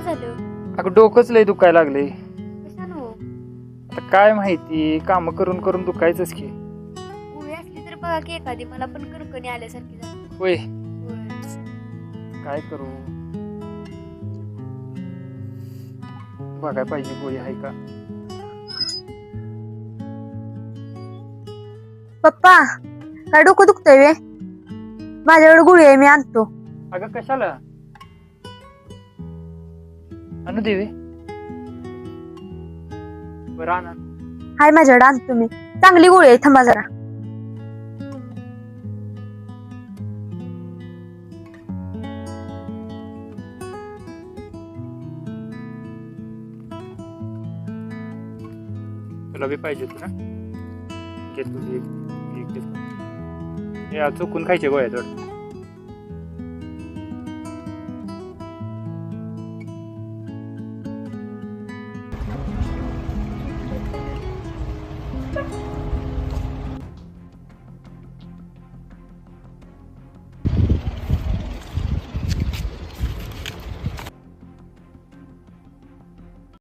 हो झालं? अगं डोकंच लय दुखायला लागले. कशानं हो? आता काय माहिती, काम करून करून दुखायचंच की. गोळी असली तर बघा की एखादी, मला पण कणकणी आल्यासारखी झाली. होय, होय. काय करू, बघाय पाहिजे गोळी आहे का. पप्पा, काय डोकं दुखतंय वे? माझ्याकडे गुळी आहे, मी आणतो. अगं कशाला आणू देवे, बरं आणा. हाय माझ्याकडे, आणतो मी. चांगली गोळी आहे, थांबा जरा. तुला बी पाहिजे होती ना, घेतो एक घेतो. हे आज चुकून खायचे गोळ्या थोडं.